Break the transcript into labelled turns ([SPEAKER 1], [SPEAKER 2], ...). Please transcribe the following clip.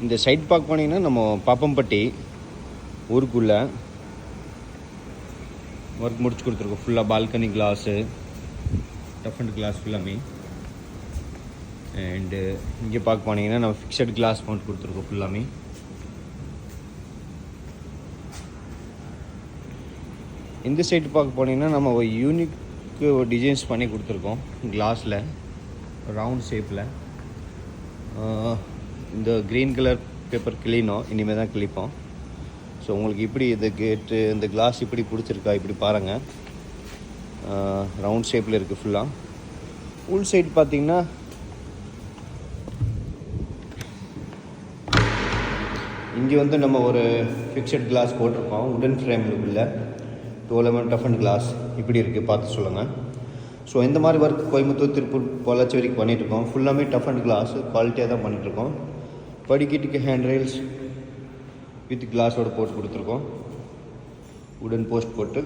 [SPEAKER 1] இந்த சைட் பார்க்க போனீங்கன்னா நம்ம பாப்பம்பட்டி ஊருக்குள்ளே ஒர்க் முடிச்சு கொடுத்துருக்கோம். ஃபுல்லாக balcony glass, tough and glass ஃபுல்லாமே. அண்டு இங்கே பார்க்க போனீங்கன்னா நம்ம ஃபிக்ஸட் கிளாஸ் மவுண்ட் கொடுத்துருக்கோம் ஃபுல்லாமே. இந்த சைடு பார்க்க போனீங்கன்னா நம்ம ஒரு யூனிக் டிசைன்ஸ் பண்ணி கொடுத்துருக்கோம் கிளாஸில், ரவுண்ட் ஷேப்பில். இந்த க்ரீன் கலர் பேப்பர் கிளீனோம், இனிமேல் தான் கிளிப்போம். ஸோ உங்களுக்கு இப்படி இந்த கேட்டு இந்த கிளாஸ் இப்படி பிடிச்சிருக்கா இப்படி பாருங்கள். ரவுண்ட் ஷேப்பில் இருக்குது ஃபுல்லாக. உள் சைடு பார்த்திங்கன்னா இங்கே வந்து நம்ம ஒரு ஃபிக்ஸட் கிளாஸ் போட்டிருக்கோம் உடன் ஃப்ரேமில் உள்ள 12 mm டஃப் அண்ட் கிளாஸ் இப்படி இருக்குது, பார்த்து சொல்லுங்கள். ஸோ இந்த மாதிரி ஒர்க் கோயம்புத்தூர், திருப்பூர், பொள்ளாச்சி வரைக்கும் பண்ணிகிட்ருக்கோம். ஃபுல்லாமே டஃப் அண்ட் கிளாஸ் குவாலிட்டியாக தான் பண்ணிகிட்ருக்கோம். படிக்கட்டுக்கு ஹேண்ட் ரெயில்ஸ் வித் கிளாஸோடு போட்டு கொடுத்துருக்கோம், உடன் போஸ்ட் போட்டு.